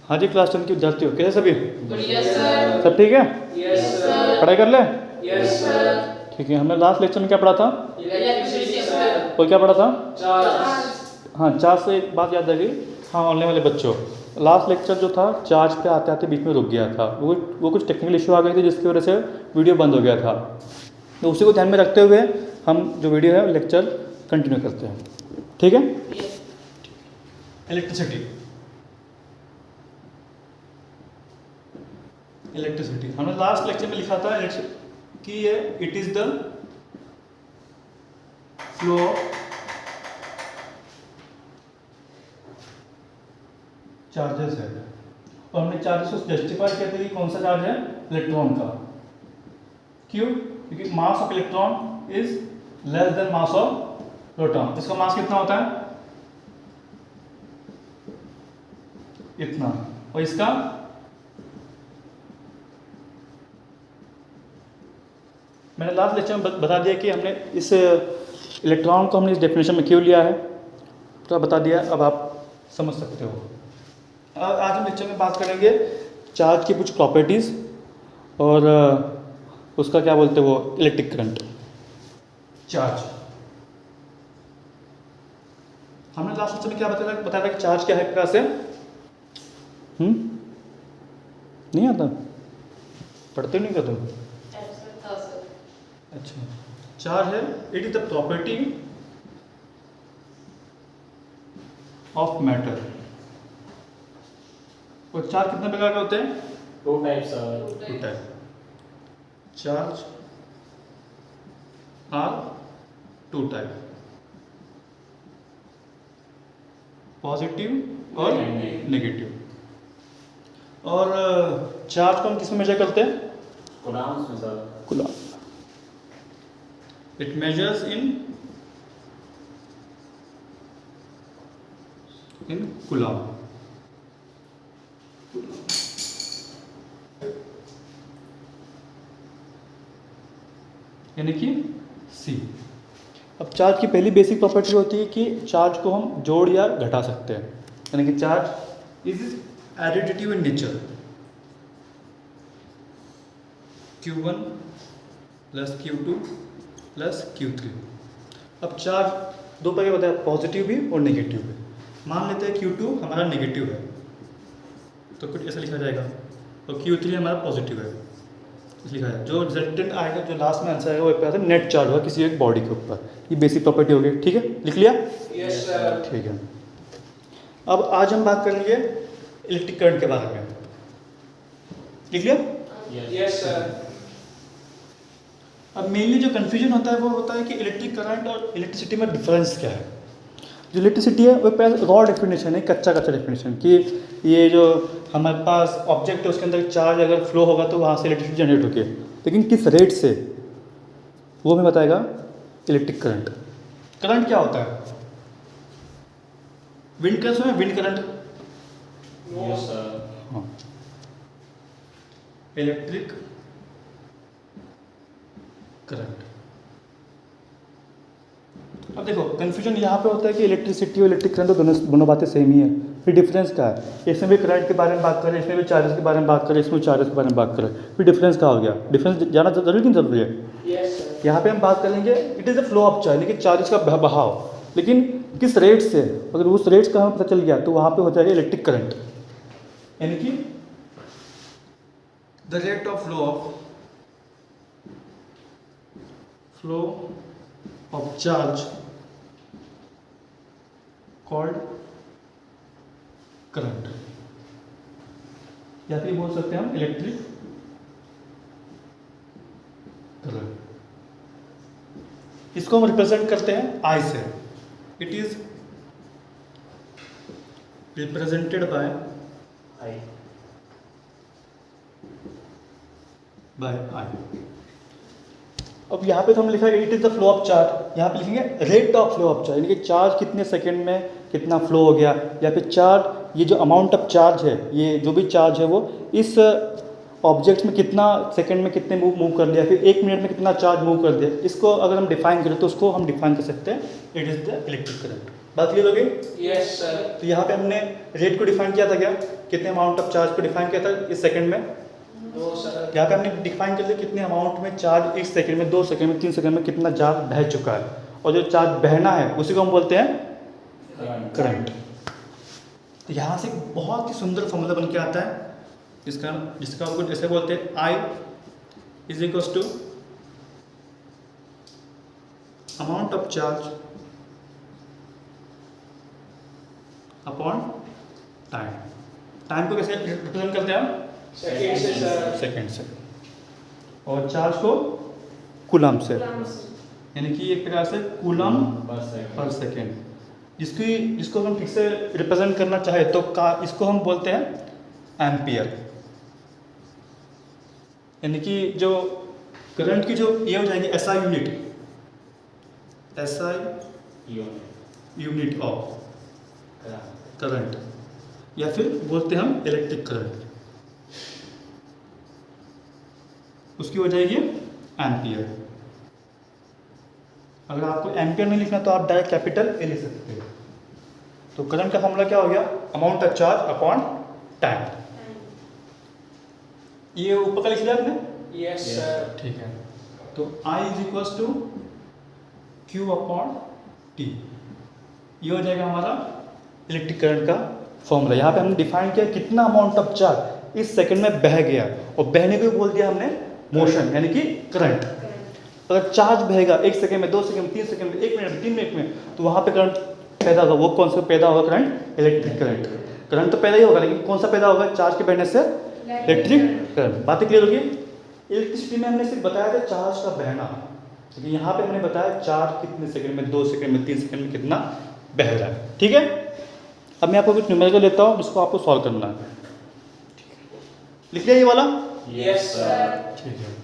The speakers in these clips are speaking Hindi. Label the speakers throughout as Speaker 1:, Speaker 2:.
Speaker 1: हाँ जी, क्लास 10 के विद्यार्थी हो, कैसे सभी?
Speaker 2: बढ़िया सर।
Speaker 1: सब ठीक है?
Speaker 2: Yes sir.
Speaker 1: पढ़ाई कर ले?
Speaker 2: Yes sir.
Speaker 1: ठीक है। हमने लास्ट लेक्चर में क्या पढ़ा था?
Speaker 2: Electricity sir.
Speaker 1: और क्या पढ़ा था?
Speaker 2: चार्ज।
Speaker 1: हाँ, चार्ज से एक बात याद आ गई। हाँ, ऑनलाइन वाले बच्चों, लास्ट लेक्चर जो था चार्ज पे आते आते बीच में रुक गया था। वो कुछ टेक्निकल इशू आ गए थे जिसकी वजह से वीडियो बंद हो गया था। तो उसी को ध्यान में रखते हुए हम जो वीडियो है लेक्चर कंटिन्यू करते हैं, ठीक है? इलेक्ट्रिसिटी हमने लास्ट लेक्चर में लिखा था कि ये it is the flow charges है, और हमने चार्जेस को जस्टिफाई किया था कि कौन सा चार्ज है? इलेक्ट्रॉन का। क्यों? क्योंकि mass of electron is less then mass of proton. इसका मास कितना होता है? इतना। और इसका मैंने लास्ट लेक्चर में बता दिया कि हमने इस इलेक्ट्रॉन को हमने इस डेफिनेशन में क्यों लिया है, तो बता दिया, अब आप समझ सकते हो। आज हम लेक्चर में बात करेंगे चार्ज की कुछ प्रॉपर्टीज़ और उसका क्या बोलते हैं वो इलेक्ट्रिक करंट। चार्ज हमने लास्ट लेक्चर में क्या बताया था कि चार्ज क्या है एक प्रकार से? नहीं आता? पढ़ते नहीं क्या तुम? अच्छा, चार्ज है it is the property of matter. और चार्ज कितने प्रकार के होते हैं?
Speaker 2: Two types sir.
Speaker 1: Two type. Charge are two type, positive और नेगेटिव। और चार्ज को हम किस में मेजर करते हैं?
Speaker 2: कूलम्ब्स में sir.
Speaker 1: Coulomb. It measures in coulomb. यानी कि C। अब चार्ज की पहली बेसिक प्रॉपर्टी होती है कि चार्ज को हम जोड़ या घटा सकते हैं, यानी कि charge is additive in nature. Q1 plus Q2 plus Q3। अब चार्ज दो प्रकार बताया, पॉजिटिव भी और नेगेटिव भी। मान लेते हैं Q2 हमारा नेगेटिव है तो कुछ ऐसा लिखा जाएगा, और Q3 हमारा पॉजिटिव है लिखा जाएगा। जो रिजल्टेंट आएगा, जो लास्ट में आंसर आएगा, वो एक प्रकार से नेट चार्ज होगा किसी एक बॉडी के ऊपर। ये बेसिक प्रॉपर्टी हो गई, ठीक है? लिख लिया?
Speaker 2: Yes sir.
Speaker 1: ठीक है। अब आज हम बात करेंगे इलेक्ट्रिक करंट के बारे में। लिख लिया?
Speaker 2: Yes sir.
Speaker 1: अब मेनली जो कन्फ्यूजन होता है वो होता है कि इलेक्ट्रिक करंट और इलेक्ट्रिसिटी में डिफरेंस क्या है। जो इलेक्ट्रिसिटी है वो रॉ डेफिनेशन है, कच्चा डेफिनेशन, कि ये जो हमारे पास ऑब्जेक्ट है उसके अंदर चार्ज अगर फ्लो होगा तो वहाँ से इलेक्ट्रिसिटी जनरेट होगी, लेकिन किस रेट से वो हमें बताएगा इलेक्ट्रिक करंट। करंट क्या होता है? विंड करंट में विंड करंट।
Speaker 2: Yes sir.
Speaker 1: हाँ, इलेक्ट्रिक करंट। अब देखो कंफ्यूजन यहाँ पे होता है कि इलेक्ट्रिसिटी और इलेक्ट्रिक करंट तो दोनों बातें सेम ही है, फिर डिफरेंस क्या है? इसमें भी करंट के बारे में बात करें, इसमें भी चार्जेस के बारे में बात करें, इसमें चार्जेस के बारे में बात करें, फिर डिफरेंस क्या हो गया? डिफरेंस जाना जरूरी नहीं जरूरी है?
Speaker 2: Yes sir.
Speaker 1: यहाँ पे हम बात करेंगे it is the flow of charge, लेकिन चार्जेस का बहाव, लेकिन किस रेट से? अगर उस रेट का हमें पता चल गया तो वहाँ पे हो जाएगा इलेक्ट्रिक करंट, यानी कि the rate of flow of charge called current, या फिर बोल सकते हैं हम इलेक्ट्रिक करंट। इसको हम रिप्रेजेंट करते हैं I से। इट इज रिप्रेजेंटेड बाय
Speaker 2: आई।
Speaker 1: अब यहाँ पे तो हम लिखा है it is the flow of charge, यहाँ पे लिखेंगे rate of flow of charge, यानी कि चार्ज कितने सेकंड में कितना फ्लो हो गया, या फिर चार्ज, ये जो अमाउंट ऑफ चार्ज है, ये जो भी चार्ज है वो इस ऑब्जेक्ट में कितना सेकंड में कितने मूव कर लिया, फिर एक मिनट में कितना चार्ज मूव कर दिया। इसको अगर हम डिफाइन करें तो उसको हम डिफाइन कर सकते हैं it is the electric current. बात क्लियर हो गई?
Speaker 2: Yes, sir.
Speaker 1: तो यहाँ पे हमने रेट को डिफाइन किया था क्या, कितने अमाउंट ऑफ चार्ज को डिफाइन किया था इस सेकंड में?
Speaker 2: No, sir.
Speaker 1: यहाँ पे हमने डिफाइन कर लिया कितने अमाउंट में चार्ज एक सेकंड में, 2 सेकंड में, 3 सेकंड में कितना चार्ज बह चुका है, और जो चार्ज बहना है उसी को हम बोलते हैं करंट। तो यहाँ से बहुत ही सुंदर फॉर्मूला बन के आता है जिसका आपको जैसे बोलते हैं I is equals to amount of charge upon time. Time को कैसे रिप्रेजेंट करते हैं हम?
Speaker 2: Second से, sir.
Speaker 1: सेकेंड से, और चार्ज को कूलम से, यानी कि एक प्रकार से कूलम पर सेकेंड। जिसको हम ठीक से रिप्रेजेंट करना चाहे तो इसको हम बोलते हैं एम्पियर। यानी कि जो करंट की जो ये हो जाएगी SI unit, SI unit of current, या फिर बोलते हैं हम इलेक्ट्रिक करंट, उसकी हो जाएगी एम्पियर। अगर आपको एम्पियर नहीं लिखना तो आप डायरेक्ट कैपिटल ए लिख सकते हो। तो करंट का फॉर्मूला क्या हो गया? Amount of charge upon time. ये ऊपर का लिख लिया आपने?
Speaker 2: Yes, sir.
Speaker 1: ठीक है। तो I is equals to Q upon T, ये हो जाएगा हमारा इलेक्ट्रिक करंट का फॉर्मूला। यहाँ पे हमने डिफाइन किया कितना अमाउंट ऑफ चार्ज इस सेकंड में बह गया, और बहने को बोल दिया हमने मोशन, यानी कि करंट। अगर चार्ज बहेगा 1 सेकंड में, 2 सेकंड में, 3 सेकंड में, 1 मिनट में, 3 मिनट में, तो वहाँ पे करंट पैदा होगा। वो कौन सा पैदा होगा? Current, electric current. करंट तो पैदा ही होगा, लेकिन कौन सा पैदा होगा? चार्ज के बहने से इलेक्ट्रिक करंट। बातें क्लियर होगी? इलेक्ट्रिसिटी में हमने सिर्फ बताया था चार्ज का बहना, लेकिन यहाँ पे हमने बताया चार्ज कितने सेकंड में, 2 सेकंड में, 3 सेकंड में कितना बह रहा है। ठीक है, अब मैं आपको कुछ न्यूमेरिकल लेता हूँ जिसको आपको सॉल्व करना है। लिख लिया ये वाला?
Speaker 2: Yes, sir.
Speaker 1: ठीक है।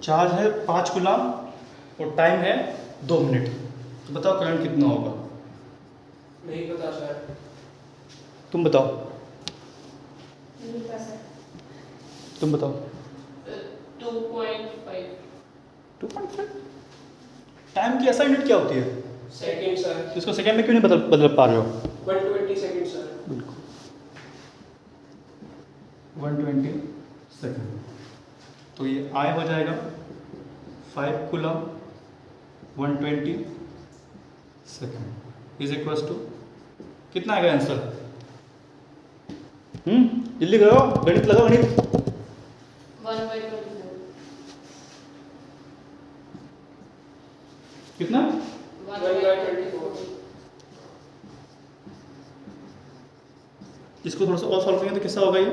Speaker 1: चार्ज है 5 कूलम और टाइम है 2 मिनट। तो बताओ करंट कितना होगा?
Speaker 2: नहीं पता, sir.
Speaker 1: तुम बताओ,
Speaker 3: नहीं पता सर।
Speaker 1: तुम बताओ।
Speaker 2: 2.5.
Speaker 1: 2.5। टाइम की ऐसा यूनिट क्या होती है?
Speaker 2: Second, sir.
Speaker 1: तो इसको सेकंड में क्यों नहीं बदल पा रहे हो?
Speaker 2: 120 seconds, sir.
Speaker 1: बिल्कुल 120 सेकंड। तो ये I हो जाएगा 5 coulomb 120 second is equals to कितना आएगा आंसर? जल्दी करो, गणित लगाओ, गणित।
Speaker 3: 1/24।
Speaker 1: कितना?
Speaker 2: 1/24.
Speaker 1: इसको थोड़ा सा और सॉल्व करेंगे तो कितना होगा ये?